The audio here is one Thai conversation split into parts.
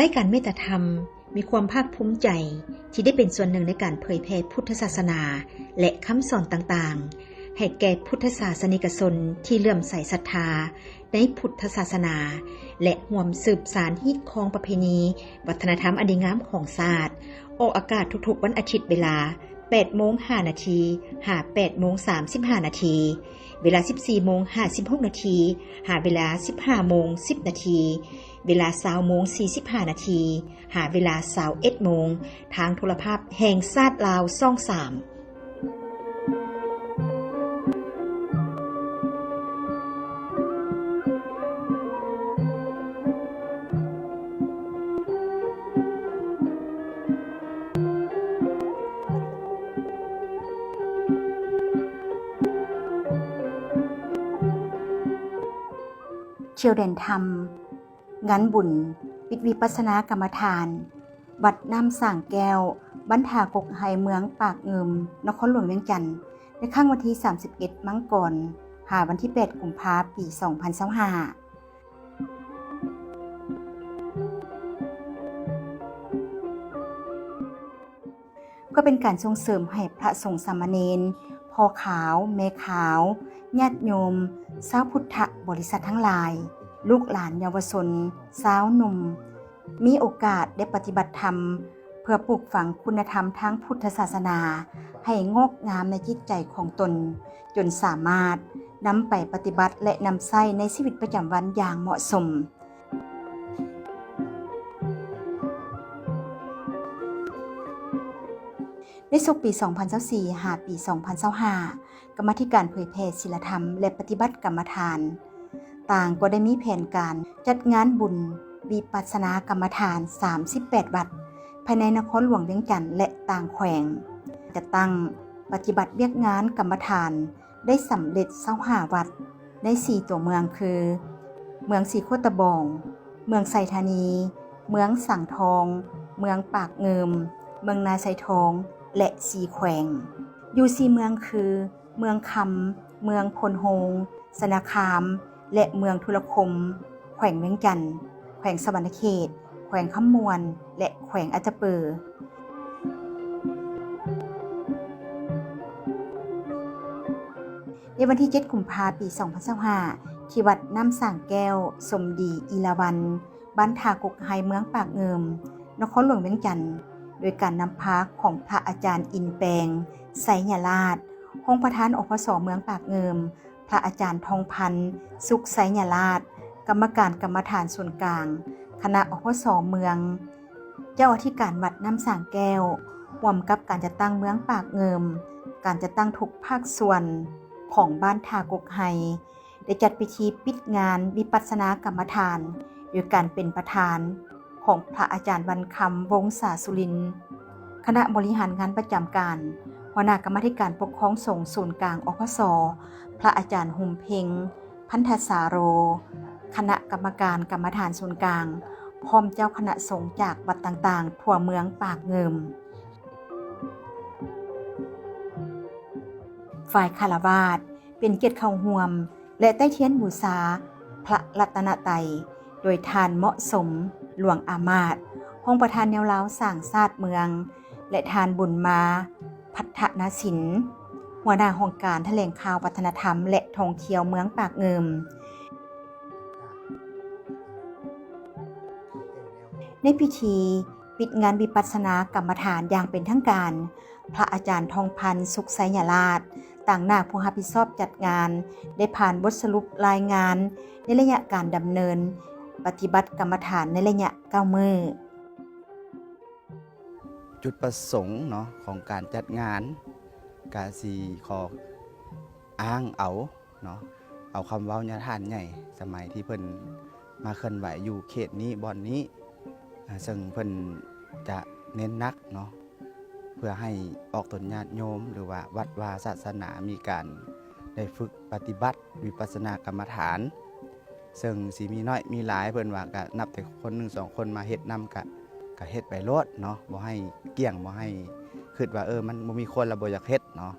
รายการเมตธรรมมีความภาคภูมิใจที่ได้เป็นส่วนหนึ่งในการเผยแผ่พุทธศาสนาและคำสอนต่างๆให้แก่พุทธศาสนิกชนที่เลื่อมใสศรัทธาในพุทธศาสนาและร่วมสืบสานฮีตคองประเพณีวัฒนธรรมอันดีงามของชาติออกอากาศทุกๆวันอาทิตย์เวลา 8:05 น. หา 8:35 น. เวลา 14:56 น. หาเวลา 15:10 น. เวลา 20:45 น. หาเวลา 21:00 น. ทางโทรภาพแห่งชาติลาวช่อง 3เที่ยวเด่นธรรมงานบุญปิดวิปัสสนากรรมฐานวัดน้ำสร้างแก้วบ้านทากกไฮเมืองปากเงิมนครหลวงเวียงจันทน์ในค่ำวันที่31มังกรหาวันที่8กุมภาพันธ์ปี2025ก็เป็นการส่งเสริมให้พระสงฆ์สามเณรพ่อขาวแม่ขาวญาติโยมชาวพุทธบริษัททั้งหลายลูกหลานเยาวชนสาวหนุ่มมีโอกาสได้ปฏิบัติธรรมเพื่อปลูกฝังคุณธรรมทางพุทธศาสนาให้งอกงามในจิตใจของตนจนสามารถนำไปปฏิบัติและนำใช้ในชีวิตประจำวันอย่างเหมาะสมในช่วงปี 2024 หาปี 2025 กรรมาธิการเผยแพร่ศีลธรรมและปฏิบัติกรรมฐานต่างก็ได้มีแผนการจัดงานบุญวิปัสสนากรรมฐาน 38 วัดภายในนครหลวงเวียงจันทน์และต่างแขวงจะตั้งปฏิบัติเวียกงานกรรมฐานได้สำเร็จ25วัดใน4ตัวเมืองคือเมืองสีโคตะบองเมืองไซธานีเมืองสังทองเมืองปากเงิมเมืองนาไซทองและสีแขวงอยู่4เมืองคือเมืองคำเมืองพลโฮงสนาคามและเมืองทุรคมแขวงเวียงจันทน์แขวงสวรรณเขตแขวงคำมวนและแขวงอาจจะเปอในวันที่7กุมภาพันธ์ปี2025ที่วัดน้ำสร้างแก้วสมดีอีลาวันบ้านทากกไฮเมืองปากเงิมนครหลวงเวียงจันทน์โดยการนำพาของพระอาจารย์อินแปลงไสยราชห้องประธานอพส.เมืองปากเงิมพระอาจารย์ทองพันธ์สุขไสยราชกรรมการกรรมฐานส่วนกลางคณะอพส.เมืองเจ้าอธิการวัดน้ำสร้างแก้วร่วมกับการจัดตั้งเมืองปากเงิมการจัดตั้งทุกภาคส่วนของบ้านทากกไฮได้จัดพิธีปิดงานวิปัสสนากรรมฐานโดยการเป็นประธานของพระอาจารย์วันคำวงศาสุรินทร์คณะบริหารงานประจำการหัวหน้ากรรมาธิการปกครองสงฆ์ศูนย์กลางอพส.พระอาจารย์หุมเพ็งพันธสาโรคณะกรรมการกรรมฐานศูนย์กลางพร้อมเจ้าคณะสงฆ์จากวัดต่างๆทั่วเมืองปากเงิมฝ่ายคฤหัสถ์เป็นเกียรติเข้าร่วมและใต้เทียนบูชาพระรัตนตรัยโดยทานเหมาะสมหลวงอามาตย์ห้องประธานแนวเล้าสร้างชาติเมืองและทานบุญมาพัฒนศิลป์หัวหน้าห้องการแถลงข่าววัฒนธรรมและท่องเที่ยวเมืองปากเงิมในพิธีปิดงานวิปัสสนากรรมฐานอย่างเป็นทางการพระอาจารย์ทองพันธ์สุขไสยราชต่างหน้าผู้รับผิดชอบจัดงานได้ผ่านบทสรุปรายงานในระยะการดำเนินปฏิบัติกรรมฐานในระยะ9 มื้อจุดประสงค์เนาะของการจัดงานกาสีขออ้างเอาเนาะเอาคำเว้าญาทานใหญ่สมัยที่เพิ่นมาเคลื่อนไหวอยู่เขตนี้บ่อนนี้ซึ่งเพิ่นจะเน้นนักเนาะเพื่อให้ออกตนญาติโยมหรือว่าวัดวาศาสนามีการได้ฝึกปฏิบัติวิปัสสนากรรมฐานซึ่งสีมีน้อยมีหลายเพิ่นว่าก็นับแต่คน1 2คนมาเฮ็ดนำก็เฮ็ดไปโลดเนาะบ่ให้เกี่ยงบ่ให้คิดว่ามันบ่มีคนละบ่อยากเฮ็ดเนาะ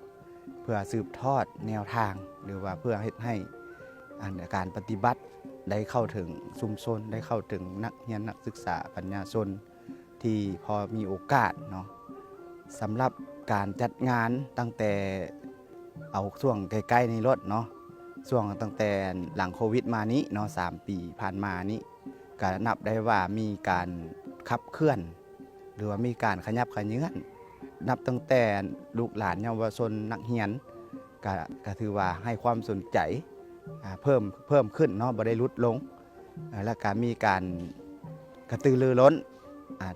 เพื่อสืบทอดแนวทางหรือว่าเพื่อเฮ็ดให้การปฏิบัติ ได้เข้าถึงชุมชนได้เข้าถึงนักเรียนนักศึกษาปัญญาชนที่พอมีโอกาสเนาะสำหรับการจัดงานตั้งแต่เอาช่วงใกล้ๆในรถเนาะช่วงตั้งแต่หลังโควิดมานี้เนาะ3 ปีผ่านมานี้ก็นับได้ว่ามีการขับเคลื่อนหรือว่ามีการขยับขยื่นนับตั้งแต่ลูกหลานเยาวชนนักเรียนก็ถือว่าให้ความสนใจเพิ่มขึ้นเนาะบ่ได้ลดลงและก็มีการกระตือรือร้น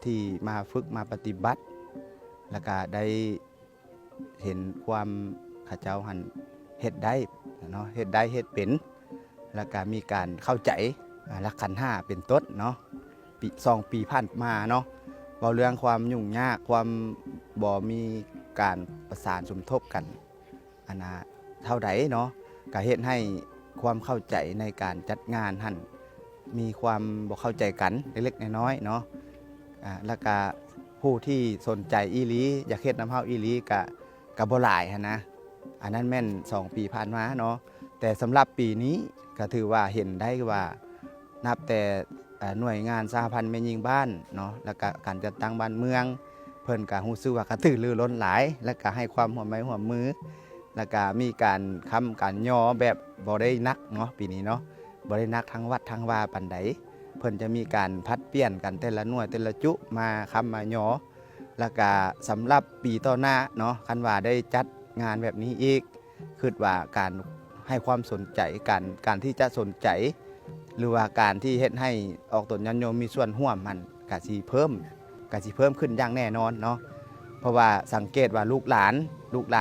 ที่มาฝึกมาปฏิบัติแล้วก็ได้เห็นความข้าเจ้าหันเฮ็ดได้เนาะเฮ็ดได้เฮ็ดเป็นแล้วก็มีการเข้าใจหลักขันธ์5เป็นต้นเนาะปี2 ปีผ่านมาเนาะเว้าเรื่องความยุ่งยากความบ่มีการประสานสมทบกันเท่าใดเนาะก็เฮ็ดให้ความเข้าใจในการจัดงานหั่นมีความบ่เข้าใจกันเล็กๆน้อยๆเนาะแล้วก็ผู้ที่สนใจอีหลีอยากเฮ็ดน้ำเฮาอีหลีก็บ่หลายหันนะอันนั้นแม่น2 ปีผ่านมาเนาะแต่สำหรับปีนี้ก็ถือว่าเห็นได้ว่านับแต่หน่วยงานสหพันธ์แม่หญิงบ้านเนาะแล้วก็การจัดตั้งบ้านเมืองเพิ่นก็รู้สึกว่ากระตือรือร้นหลายแล้วก็ให้ความร่วมไม้ร่วมมือแล้วก็มีการการย่อแบบบ่ได้นักเนาะปีนี้เนาะบ่ได้นักทั้งวัดทั้งวาปานใดเพิ่นจะมีการพัดเปลี่ยนกันแต่ละหน่วยแต่ละจุมามาย่อแล้วก็สำหรับปีต่อหน้าเนาะคันว่าได้จัดงานแบบนี้อีกคิดว่าการให้ความสนใจการที่จะสนใจหรือว่าการที่เฮ็ดให้ออกตนญาติโยมมีส่วนร่วมมันก็สิเพิ่มขึ้นอย่างแน่นอนเนาะเพราะว่าสังเกตว่าลูกหลา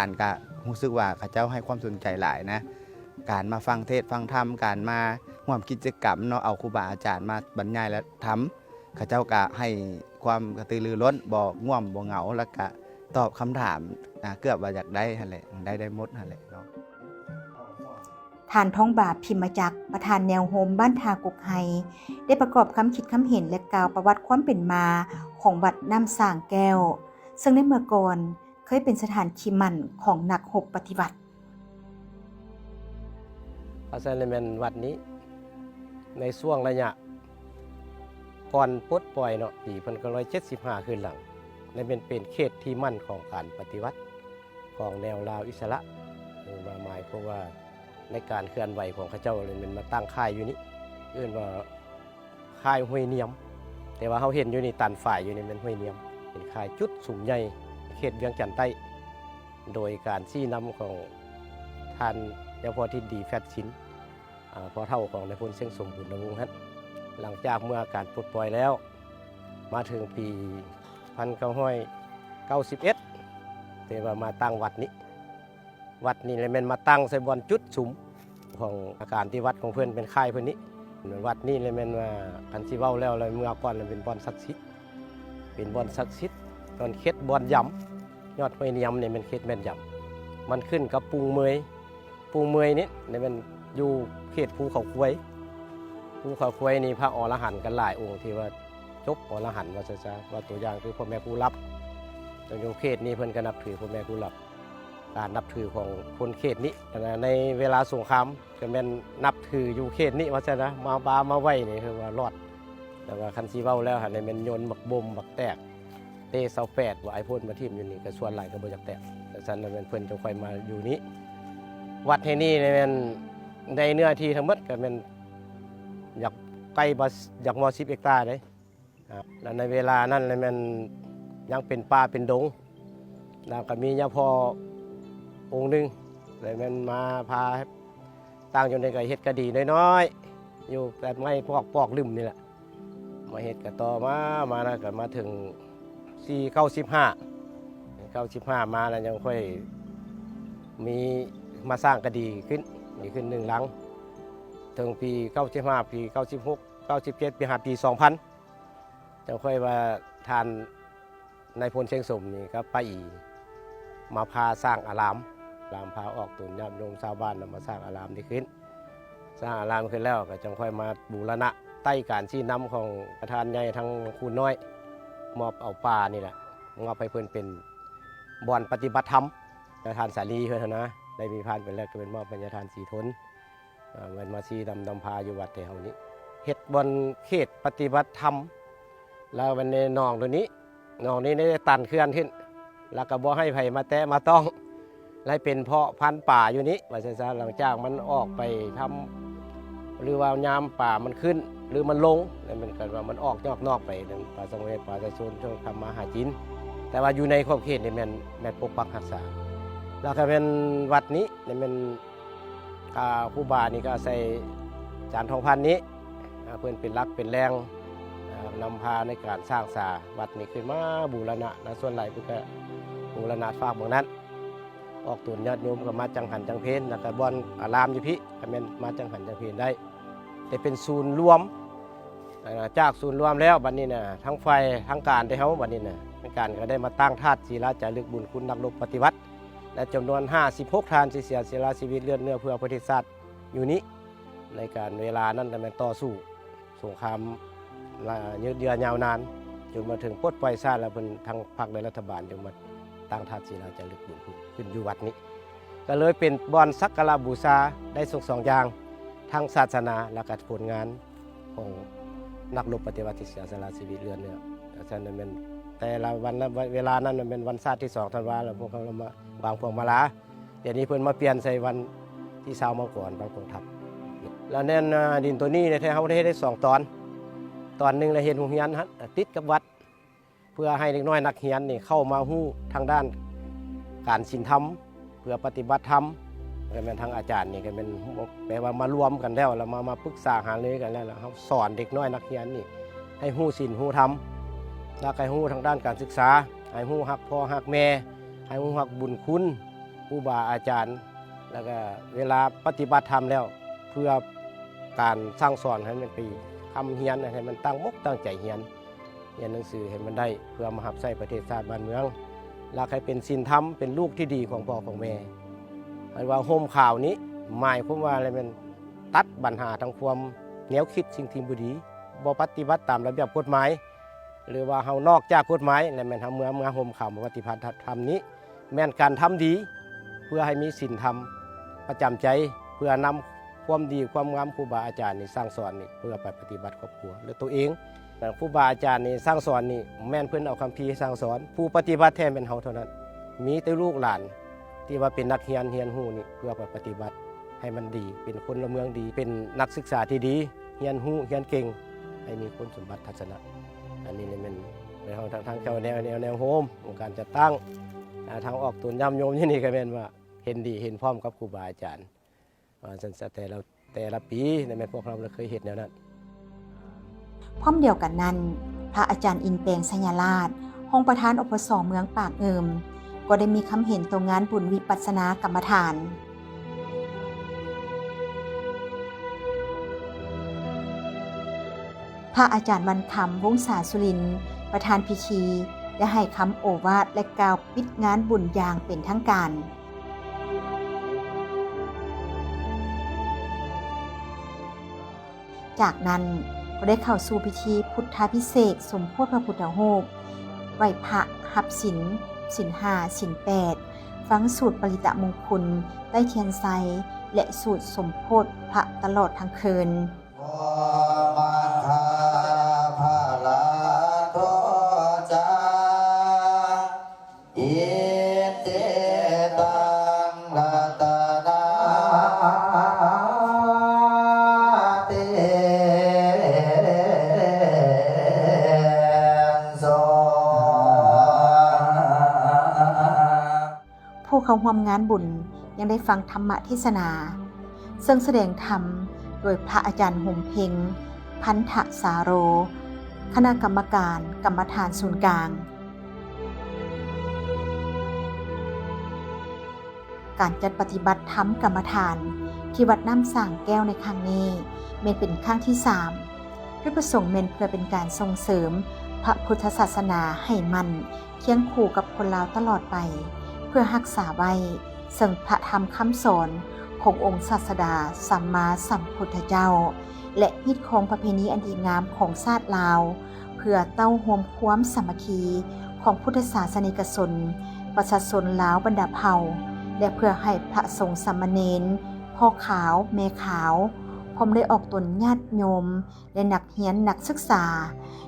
นก็รู้สึกว่าเขาเจ้าให้ความสนใจหลายนะการมาฟังเทศน์ฟังธรรมการมาร่วมกิจกรรมเนาะเอาครูบาอาจารย์มาบรรยายและทำเขาเจ้าก็ให้ความกระตือรือร้นบ่ง่วมบ่เหงาแล้วก็ตอบคำถามเกือบว่าอยากได้หั่นแหละได้หมดหั่นแหละเนาะ ท่านท้องบาปพิมจักรประธานแนวโฮมบ้านทากกไฮได้ประกอบคำคิดคำเห็นและกล่าวประวัติความเป็นมาของวัดน้ำสร้างแก้วซึ่งในเมื่อก่อนเคยเป็นสถานที่มั่นของนักรบปฏิบัติอาจารย์เลเมนวัดนี้ในช่วงระยะก่อนปลดปล่อยเนาะปี1975ขึ้นหลังและเป็นเขตที่มั่นของการปฏิวัติของแนวลาวอิสระหมายเพราะว่าในการเคลื่อนไหวของข้าเจ้าเลยมันมาตั้งค่ายอยู่นี้เรียกว่าค่ายห้วยเนียมแต่ว่าเขาเห็นอยู่นี่ตันฝ่ายอยู่นี่เป็นห้วยเนียมเป็นค่ายจุดสูงใหญ่เขตเวียงจันทน์ใต้โดยการชี้นำของท่านเจ้าพ่อที่ดีแฟตชินพอเท่าของนายพลเส้งสมบุญวงศ์ฮะหลังจากเมื่อการปลดปล่อยแล้วมาถึงปี1991แต่ว่ามาตั้งวัดนี้เลยมันมาตั้งใส่บอนจุดสุมของอาการที่วัดของเพื่อนเป็นค่ายเพื่อนนี้วัดนี้เลยมันว่าคันที่เว้าแล้วเลยเมื่อก่อนมันเป็นบอนศักดิ์สิทธิ์ตอนเขตบอนย่ำยอดห้วยเนียมเนี่ยเป็นเขตแม่นย่ำมันขึ้นกับปูงเมยนี่เนี่ยมันอยู่เขตภูเขาควายนี่พระอรหันต์กันหลายองค์ที่ว่าจบอรหันต์ว่าตัวอย่างคือพ่อแม่ผู้รับตรงอยู่เขตนี้เพิ่นก็นับถือพ่อแม่ผู้รับการนับถือของคนเขตนี้ในเวลาสงครามก็แม่นนับถืออยู่เขตนี้ว่าจะนะมาบามาไว้นี่คือว่ารอดแต่ว่าคันซีเว้าแล้วหันในแม่นโยนบักบ่มบักแตกเตะ28ว่าไอ้พ่นมาทิ่มอยู่นี่ก็ส่วนหลายก็บ่จักแตกแต่ซั่นแล้วแม่นเพิ่นจะค่อยมาอยู่นี้วัดแห่งนี้แม่นในเนื้อที่ทั้งหมดก็แม่นอยากใกล้บ่อยากมอ10 เฮกตาร์เด้แล้วในเวลานั้นเลยแม่นยังเป็นป่าเป็นดงแล้วก็มียาพอองค์หนึ่งเลยมันมาพาตั้งอยู่ในกระเฮ็ดกระดีน้อยๆอยู่แต่ไม่ปอกลืมนี่แหละมาเฮ็ดกระต่อมานะก็มาถึง95มาแล้วยังค่อยมีมาสร้างกระดีขึ้น1 หลังถึงปี95ปี96 97ปี2000จะค่อยว่าทานนายพลเชียงสมนี่ก็ไปมาพาสร้างอารามพาออกตุนญาติโยมชาวบ้านมาสร้างอารามนี้ขึ้นสร้างอารามขึ้นแล้วก็จังค่อยมาบูรณะใต้การชี้นำของประธานใหญ่ทั้งคูน้อยมอบเอาป่านี่แหละมอบให้เพื่อนเป็นบ่อนปฏิบัติธรรมประธานสาลีเพื่อนนะได้มีพานเป็นแรกก็เป็นมอบปัญญาทานสีทน มันมาซีดำพาอยู่วัดแถวนี้เฮ็ดบนเขตปฏิบัติธรรมแล้ววันนี้น้องตัวนี้ได้ตันเคลื่อนขึ้นแล้วก็บ่ให้ไผมาแตะมาต้องและเป็นเพาะพันธุ์ป่าอยู่นี้ว่าซั่นๆหลังจากมันออกไปทำหรือว่ายามป่ามันขึ้นหรือมันลงแล้วมันก็ว่ามันออกนอกไปป่าสังเวชป่าชนช่วงทำมาหากินแต่ว่าอยู่ในขอบเขตนี่แม่นปกปักรักษาแล้วก็เป็นวัดนี้นี่เป็นผู้บานี่ก็ใส่จานทองพันนี้เพื่อนเป็นรักเป็นแรงนำพาในการสร้างสาวัดนี้ขึ้นมาบูรณะและส่วนหลายเพื่อบูรณะฝากเมืองนั้นออกตุนญาติโยมก็มาจังหันจังเพนแล้วก็บ่อนอารามอยู่พี่ก็แม่นมาจังหันจังเพนได้แต่เป็นศูนย์รวมจากศูนย์รวมแล้วบัดนี้น่ะทั้งไฟทั้งการได้เฮาบัดนี้น่ะการก็ได้มาตั้งธาตุศิลาจารึกบุญคุณนักรบปฏิวัติและจำนวน56ทานที่เสียสละชีวิตเลือดเนื้อเพื่อประเทศชาติอยู่นี้ในการเวลานั้นก็แม่นต่อสู้สงครามยืดเยื้อยาวนานจนมาถึงปลดปล่อยชาติแล้วเป็นทางพรรคและรัฐบาลจึงมาตั้งธาตุศิลาจารึกบุญคุณขึ้นอยู่วัดนี้ก็เลยเป็นบ่อนสักการะบูชาได้สองอย่างทั้งศาสนาและก็ผลงานของนักรบปฏิวัติที่เสียสละชีวิตเลือดเนื้อฉะนั้นเป็นแต่ละวันเวลานั้นมันเป็นวันชาติที่2 ธันวาคมแล้วพวกเขามาวางพวงมาลาเดี๋ยวนี้เพิ่นมาเปลี่ยนใส่วันที่20 มังกรบางกองทัพแล้วแน่นดินตัวนี้ในแท้เขาได้2 ตอนหนึ่งเราเห็นโรงเรียนติดกับวัดเพื่อให้เด็กน้อยนักเรียนนี่เข้ามาฮู้ทางด้านการศีลธรรมเพื่อปฏิบัติธรรมก็เป็นทางอาจารย์นี่ก็เป็นแปลว่ามารวมกันแล้วเรามาปรึกษาหารือกันแล้วเขาสอนเด็กน้อยนักเรียนนี่ให้ฮู้ศีลฮู้ธรรมแล้วก็ให้ฮู้ทางด้านการศึกษาให้ฮู้ฮักพ่อฮักแม่ให้ฮู้ฮักบุญคุณครูบาอาจารย์แล้วก็เวลาปฏิบัติธรรมแล้วเพื่อการสร้างสอนให้มันไปทำเฮียนให้มันตั้งมกตั้งใจเฮียนหนังสือให้มันได้เพื่อมาหับใส่ประเทศชาติบ้านเมืองแล้วให้เป็นศีลธรรมเป็นลูกที่ดีของพ่อของแม่ไอ้ว่าโฮมข่าวนี้หมายความว่าอะไรมันตัดปัญหาทางความแนวคิดสิ่งที่บ่ดีบ่ปฏิบัติตามระเบียบกฎหมายหรือว่าเฮานอกจากกฎหมายนั่นแม่นทำเมื่อโฮมข่าวปฏิบัติธรรมนี้แม่นการทำดีเพื่อให้มีศีลธรรมประจำใจเพื่อนำความดีความงามครูบาอาจารย์นี่สร้างสอนนี่เพื่อไปปฏิบัติครอบครัวและตัวเองครูบาอาจารย์นี่สร้างสอนนี่แม่นเพิ่นเอาคำพีสร้างสอนผู้ปฏิบัติแทนเป็นเฮาเท่านั้นมีแต่ลูกหลานที่ว่าเป็นนักเรียนฮู้นี่เพื่อไปปฏิบัติให้มันดีเป็นคนละเมืองดีเป็นนักศึกษาที่ดีเรียนฮู้เรียนเก่งให้มีคุณสมบัติทัศนะอันนี้นี่มันในทางเจ้าแนวโฮมของการจัดตั้งทางออกตุนย่ำโยมนี่ก็เป็นว่าเห็นดีเห็นพร้อมกับครูบาอาจารย์แต่ละปีในแม่พวกเราเคยเห็นแนวนั้น พร้อมเดียวกันนั้นพระอาจารย์อินแปลงสัญราชห้องประธานอปส.เมืองปากเอิมก็ได้มีคำเห็นตรงงานบุญวิปัสสนากรรมฐานพระอาจารย์วันคำวงศาสุรินทร์ประธานพิธีได้ให้คำโอวาทและกล่าวปิดงานบุญอย่างเป็นทางการจากนั้นก็ได้เข้าสู่พิธีพุทธาภิเษกสมโภชพระพุทธรูปไหว้พระหับศีลศีล 5 ศีล 8ฟังสูตรปริตะมงคลใต้เทียนไซและสูตรสมโภชพระตลอดทั้งคืนผู้เข้าร่วมงานบุญยังได้ฟังธรรมเทศนาซึ่งแสดงธรรมโดยพระอาจารย์ห่มเพ็งพันธสาโรคณะกรรมการกรรมฐานศูนย์กลางการจัดปฏิบัติธรรมกรรมฐานที่วัดน้ำสร้างแก้วในครั้งนี้เป็นครั้งที่3ด้วยประสงค์เพื่อเป็นการส่งเสริมพระพุทธศาสนาให้มั่นเคียงคู่กับคนลาวตลอดไปเพื่อรักษาไว้ซึ่งพระธรรมคำสอนขององค์ศาสดาสัมมาสัมพุทธเจ้าและฮิตของประเพณีอันดีงามของชาติลาวเพื่อเต้าห่วมความสามัคคีของพุทธศาสนิกชนประชาชนลาวบรรดาเผ่าและเพื่อให้พระสงฆ์สามเณรพ พ่อขาวแม่ขาวพร้อมได้ออกตนญาติโยมและนักเรียนนักศึกษา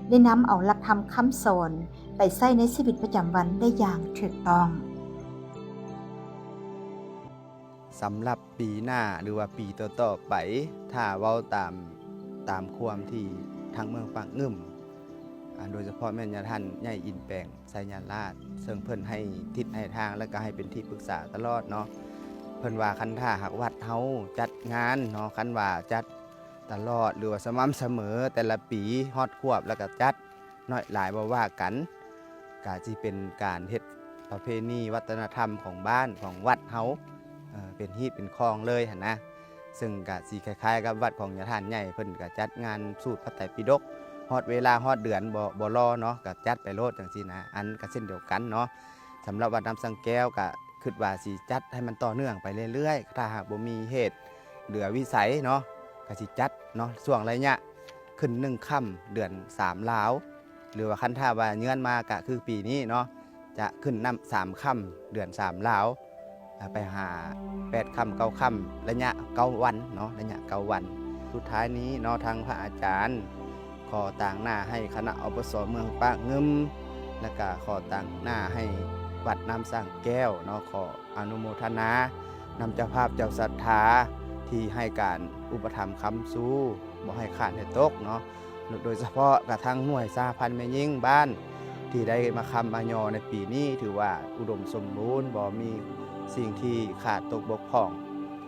ได้นำเอาหลักธรรมคำสอนไปใช้ในชีวิตประจำวันได้อย่างถูกต้องสำหรับปีหน้าหรือว่าปีต่อๆไปถ้าเว้าตามความที่ทางเมืองปากงึมโดยเฉพาะแม่นยาท่านใหญ่อินแปลงไสยาราชซึ่งเพิ่นให้ทิศให้ทางและก็ให้เป็นที่ปรึกษาตลอดเนาะเพิ่นว่าคันท่าหากวัดเฮาจัดงานเนาะคันว่าจัดตลอดหรือว่าสม่ำเสมอแต่ละปีฮอดควบแล้วก็จัดน้อยหลายบ่ว่ากันก็สิเป็นการเฮ็ดประเพณีวัฒนธรรมของบ้านของวัดเฮาเป็นฮีตเป็นคลองเลยหั่นนะซึ่งก็สิคล้ายๆกับวัดของยาท่านใหญ่เพิ่นก็จัดงานสูตรพระไตรปิฎกฮอดเวลาฮอดเดือนบ่รอเนาะก็จัดไปโลดจังซี่นะอันก็เช่นเดียวกันเนาะสำหรับวัดน้ำสังแก้วก็คิดว่าสิจัดให้มันต่อเนื่องไปเรื่อยๆถ้าหากบ่มีเหตุเหลือวิสัยเนาะก็สิจัดเนาะช่วงระยะขึ้น1ค่ำเดือน3ลาวหรือว่าคันถ้าว่าเงื่อนมาก็คือปีนี้เนาะจะขึ้นนำ3ค่ำเดือน3ลาวไปหา8ค่ำ9ค่ำระยะ9วันเนาะระยะ9วันสุดท้ายนี้เนาะทางพระอาจารย์ขอต่างหน้าให้คณะอบส.เมืองปากงึมและก็ขอต่างหน้าให้วัดน้ำสร้างแก้วเนาะขออนุโมทนานำเจ้าภาพเจ้าศรัทธาที่ให้การอุปถัมภ์ค้ำสู้บ่ให้ขาดให้ตกเนาะโดยเฉพาะกระทั่งหน่วยสหพันธ์แม่ยิ่งบ้านที่ได้มาคำมายอในปีนี้ถือว่าอุดมสมบูรณ์บ่มีสิ่งที่ขาดตกบกพร่อง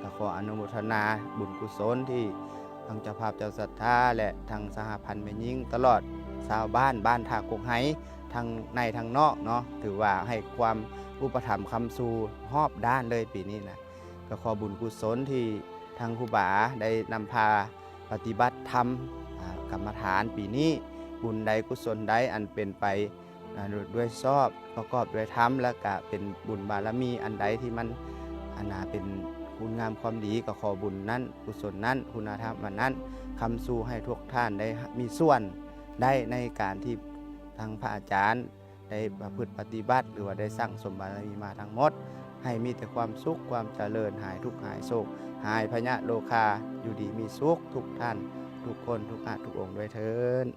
ก็ขออนุโมทนาบุญกุศลที่ทางเจ้าภาพเจ้าศรัทธาและทางสหพันธ์แม่ยิ่งตลอดชาวบ้านทากกไหทางในทางนอกเนาะถือว่าให้ความอุปถัมภ์คำสู่รอบด้านเลยปีนี้นะก็ขอบุญกุศลที่ทางครูบาได้นำพาปฏิบัติธรรมกรรมฐานปีนี้บุญใดกุศลใดอันเป็นไปด้วยชอบประกอบด้วยธรรมและก็เป็นบุญบารมีอันใดที่มันเป็นคุณงามความดีก็ขอบุญนั้นกุศลนั้นคุณธรรมนั้นคำสู่ให้ทุกท่านได้มีส่วนได้ในการที่ทางพระอาจารย์ได้ประพฤติปฏิบัติหรือว่าได้สร้างสมบารมีมาทั้งหมดให้มีแต่ความสุขความเจริญหายทุกข์หายโศกหายพยะโลคาอยู่ดีมีสุขทุกท่านทุกคนทุกอาทุกองค์ด้วยเถิด